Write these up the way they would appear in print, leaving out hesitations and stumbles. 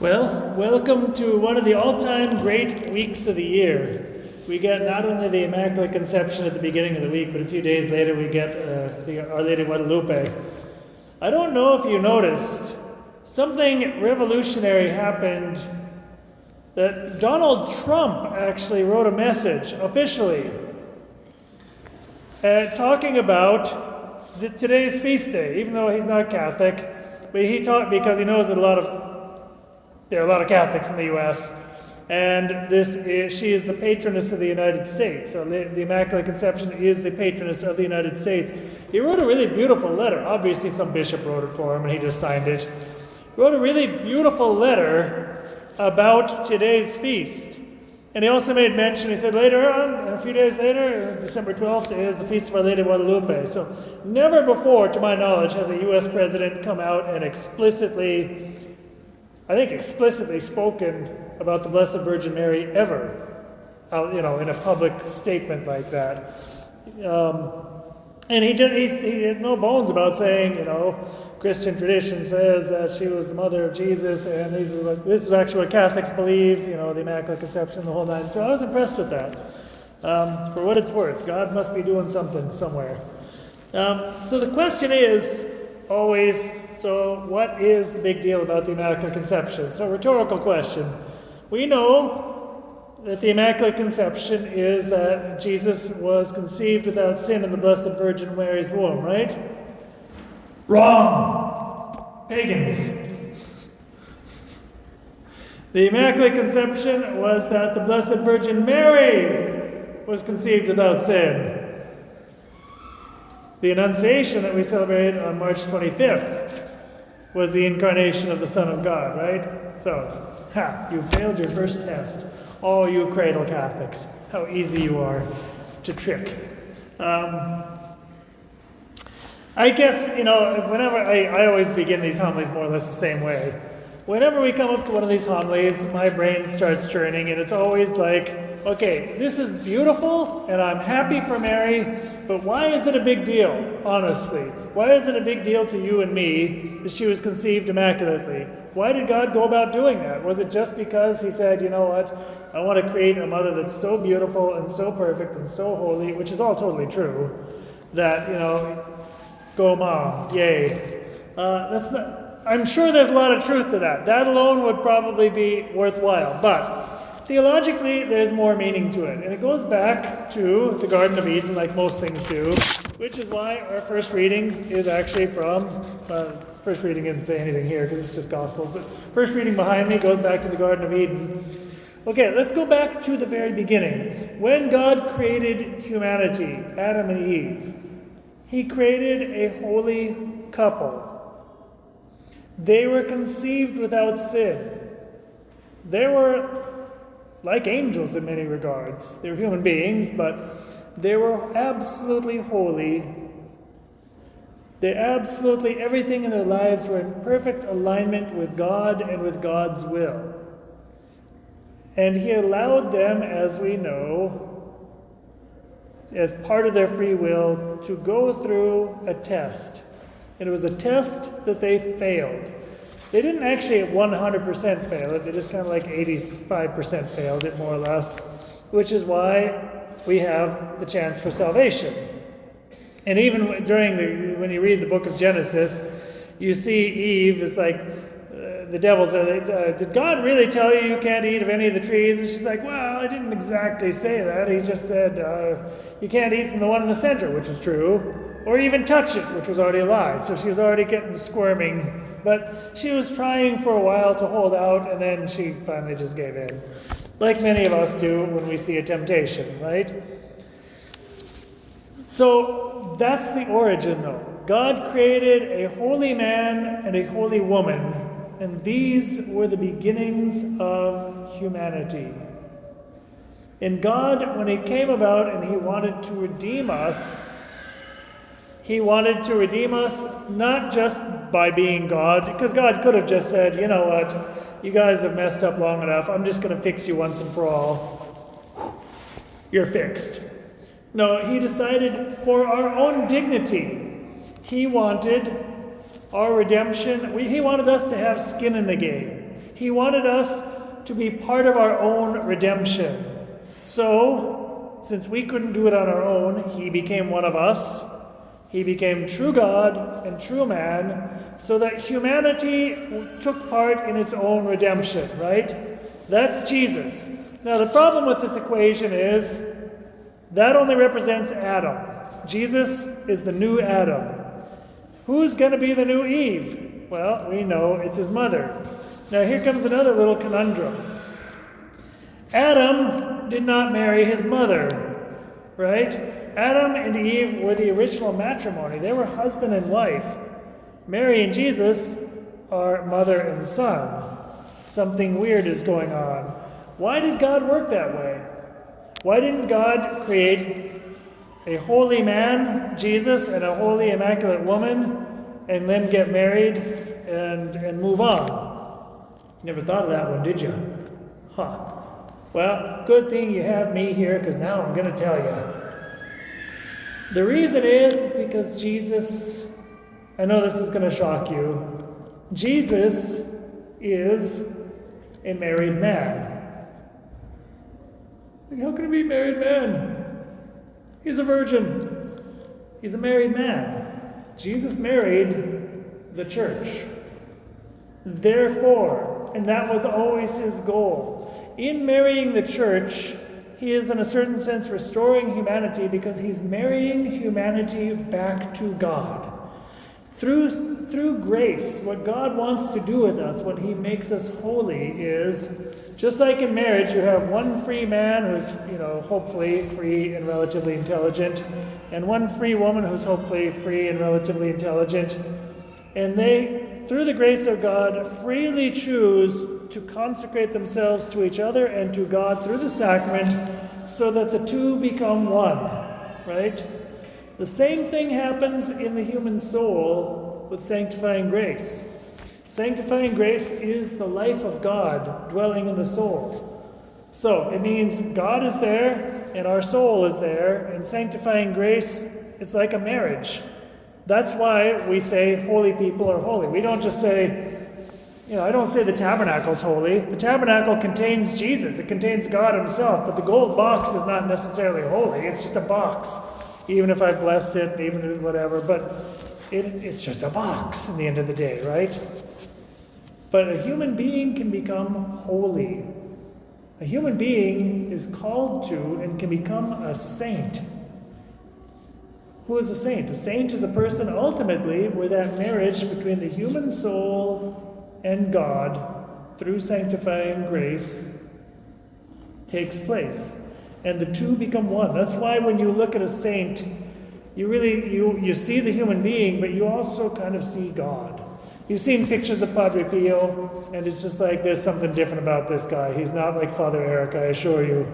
Well, welcome to one of the all-time great weeks of the year. We get not only the Immaculate Conception at the beginning of the week, but a few days later we get Our Lady of Guadalupe. I don't know if you noticed, something revolutionary happened that Donald Trump actually wrote a message officially talking about today's feast day, even though he's not Catholic, but he taught because he knows that there are a lot of Catholics in the U.S., and she is the patroness of the United States. So the Immaculate Conception is the patroness of the United States. He wrote a really beautiful letter. Obviously, some bishop wrote it for him, and he just signed it. He wrote a really beautiful letter about today's feast. And he also made mention, he said later on, a few days later, December 12th, is the Feast of Our Lady of Guadalupe. So never before, to my knowledge, has a U.S. president come out and explicitly spoken about the Blessed Virgin Mary ever, in a public statement like that. And he had no bones about saying, Christian tradition says that she was the mother of Jesus, and this is actually what Catholics believe, the Immaculate Conception, the whole nine. So I was impressed with that. For what it's worth, God must be doing something somewhere. So the question is always, so what is the big deal about the Immaculate Conception? So rhetorical question. We know that the Immaculate Conception is that Jesus was conceived without sin in the Blessed Virgin Mary's womb, right? Wrong! Pagans. The Immaculate Conception was that the Blessed Virgin Mary was conceived without sin. The Annunciation that we celebrate on March 25th was the incarnation of the Son of God, right? So, you failed your first test. Oh, you cradle Catholics. How easy you are to trick. I guess, whenever I always begin these homilies more or less the same way. Whenever we come up to one of these homilies, my brain starts churning, and it's always like, okay, this is beautiful, and I'm happy for Mary, but why is it a big deal, honestly? Why is it a big deal to you and me that she was conceived immaculately? Why did God go about doing that? Was it just because he said, you know what, I want to create a mother that's so beautiful and so perfect and so holy, which is all totally true, that, go mom, yay. That's not... I'm sure there's a lot of truth to that. That alone would probably be worthwhile. But theologically, there's more meaning to it. And it goes back to the Garden of Eden, like most things do, which is why our first reading is actually from, first reading doesn't say anything here because it's just Gospels, but first reading behind me goes back to the Garden of Eden. Okay, let's go back to the very beginning. When God created humanity, Adam and Eve, he created a holy couple. They were conceived without sin. They were like angels in many regards. They were human beings, but they were absolutely holy. Everything in their lives were in perfect alignment with God and with God's will. And he allowed them, as we know, as part of their free will, to go through a test. And it was a test that they failed. They didn't actually 100% fail it. They just kind of like 85% failed it, more or less, which is why we have the chance for salvation. And even when you read the book of Genesis, you see Eve is like, the devil's there. Did God really tell you can't eat of any of the trees? And she's like, well, I didn't exactly say that. He just said you can't eat from the one in the center, which is true. Or even touch it, which was already a lie. So she was already getting squirming. But she was trying for a while to hold out, and then she finally just gave in. Like many of us do when we see a temptation, right? So that's the origin, though. God created a holy man and a holy woman, and these were the beginnings of humanity. And God, when he came about and he wanted to redeem us, he wanted to redeem us not just by being God, because God could have just said, you know what, you guys have messed up long enough, I'm just going to fix you once and for all. You're fixed. No, he decided for our own dignity. He wanted our redemption, he wanted us to have skin in the game. He wanted us to be part of our own redemption. So, since we couldn't do it on our own, he became one of us. He became true God and true man, so that humanity took part in its own redemption, right? That's Jesus. Now, the problem with this equation is that only represents Adam. Jesus is the new Adam. Who's going to be the new Eve? Well, we know it's his mother. Now, here comes another little conundrum. Adam did not marry his mother, right? Adam and Eve were the original matrimony. They were husband and wife. Mary and Jesus are mother and son. Something weird is going on. Why did God work that way? Why didn't God create a holy man, Jesus, and a holy immaculate woman, and then get married and move on? Never thought of that one, did you? Huh. Well, good thing you have me here, because now I'm going to tell you. The reason is because Jesus, I know this is going to shock you, Jesus is a married man. Like, how can he be a married man? He's a virgin. He's a married man. Jesus married the church. Therefore, and that was always his goal, in marrying the church, he is in a certain sense restoring humanity because he's marrying humanity back to God. Through grace, what God wants to do with us when he makes us holy is, just like in marriage, you have one free man who's, hopefully free and relatively intelligent, and one free woman who's hopefully free and relatively intelligent, and they, through the grace of God, freely choose to consecrate themselves to each other and to God through the sacrament so that the two become one, right? The same thing happens in the human soul with sanctifying grace. Sanctifying grace is the life of God dwelling in the soul. So it means God is there and our soul is there, and sanctifying grace, it's like a marriage. That's why we say holy people are holy. We don't just say, I don't say the tabernacle's holy. The tabernacle contains Jesus. It contains God himself. But the gold box is not necessarily holy. It's just a box. Even if I blessed it, even if whatever. But it's just a box in the end of the day, right? But a human being can become holy. A human being is called to and can become a saint. Who is a saint? A saint is a person ultimately where that marriage between the human soul and God through sanctifying grace takes place, and the two become one. That's why when you look at a saint, you see the human being, but you also kind of see God. You've seen pictures of Padre Pio, and it's just like there's something different about this guy. He's not like Father Eric, I assure you.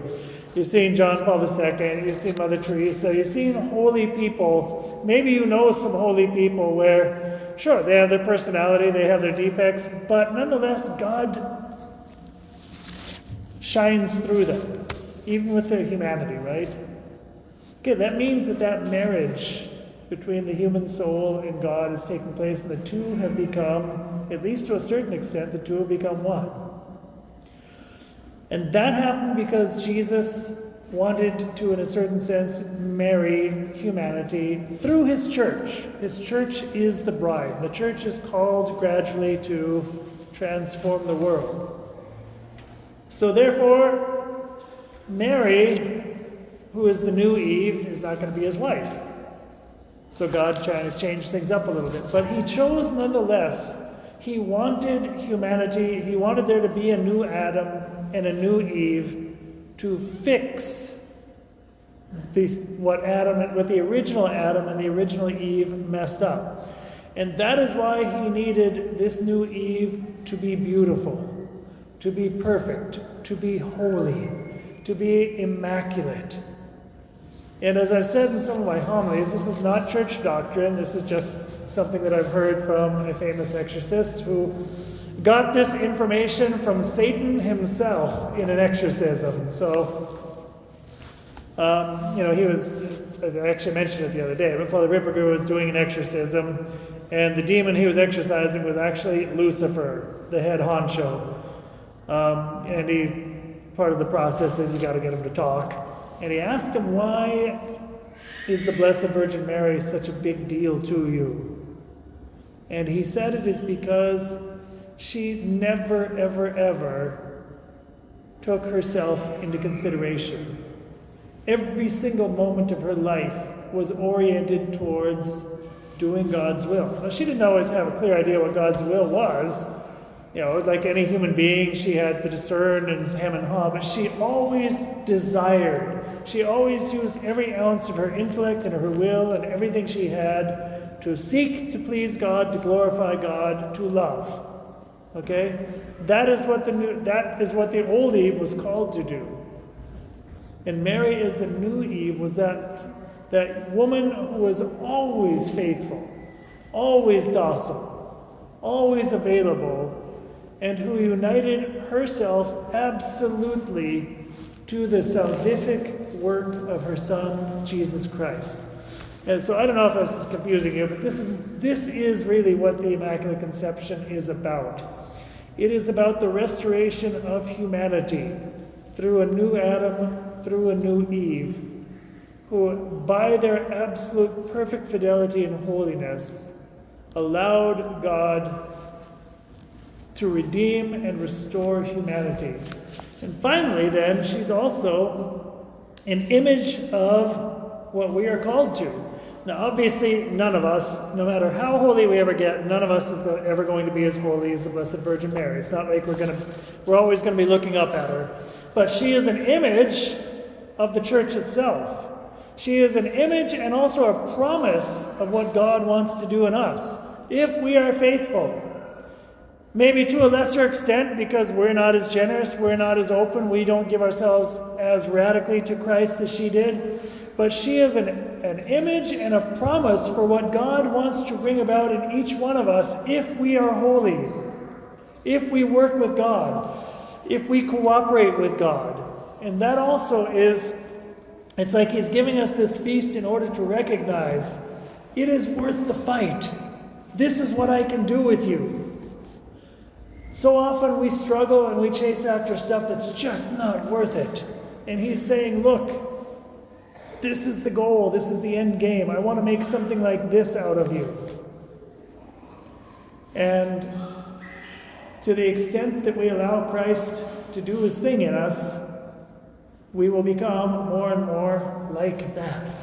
You've seen John Paul II, you've seen Mother Teresa, you've seen holy people. Maybe you know some holy people where, sure, they have their personality, they have their defects, but nonetheless, God shines through them, even with their humanity, right? Okay, that means that marriage between the human soul and God is taking place, and the two have become, at least to a certain extent, the two have become one. And that happened because Jesus wanted to, in a certain sense, marry humanity through his church. His church is the bride. The church is called gradually to transform the world. So therefore, Mary, who is the new Eve, is not going to be his wife. So God trying to change things up a little bit. But he chose nonetheless. He wanted humanity, he wanted there to be a new Adam and a new Eve to fix what the original Adam and the original Eve messed up. And that is why he needed this new Eve to be beautiful, to be perfect, to be holy, to be immaculate. And as I've said in some of my homilies, this is not church doctrine. This is just something that I've heard from a famous exorcist who got this information from Satan himself in an exorcism. So, he was, I actually mentioned it the other day, but Father Ripperger was doing an exorcism, And the demon he was exorcising was actually Lucifer, the head honcho. Part of the process is you got to get him to talk. And he asked him, why is the Blessed Virgin Mary such a big deal to you? And he said it is because she never, ever, ever took herself into consideration. Every single moment of her life was oriented towards doing God's will. Now, she didn't always have a clear idea what God's will was. Like any human being, she had to discern and hem and haw, but she always desired. She always used every ounce of her intellect and her will and everything she had to seek to please God, to glorify God, to love. Okay? That is what the old Eve was called to do. And Mary is the new Eve, was that woman who was always faithful, always docile, always available, and who united herself absolutely to the salvific work of her Son, Jesus Christ. And so I don't know if this is confusing you, but this is really what the Immaculate Conception is about. It is about the restoration of humanity through a new Adam, through a new Eve, who, by their absolute perfect fidelity and holiness, allowed God to redeem and restore humanity. And finally, then, she's also an image of what we are called to. Now, obviously, none of us, no matter how holy we ever get, none of us is ever going to be as holy as the Blessed Virgin Mary. It's not like we're always going to be looking up at her. But she is an image of the church itself. She is an image and also a promise of what God wants to do in us, if we are faithful. Maybe to a lesser extent, because we're not as generous, we're not as open, we don't give ourselves as radically to Christ as she did. But she is an image and a promise for what God wants to bring about in each one of us if we are holy, if we work with God, if we cooperate with God. And that also is, it's like he's giving us this feast in order to recognize it is worth the fight. This is what I can do with you. So often we struggle and we chase after stuff that's just not worth it. And he's saying, look, this is the goal, this is the end game. I want to make something like this out of you. And to the extent that we allow Christ to do his thing in us, we will become more and more like that.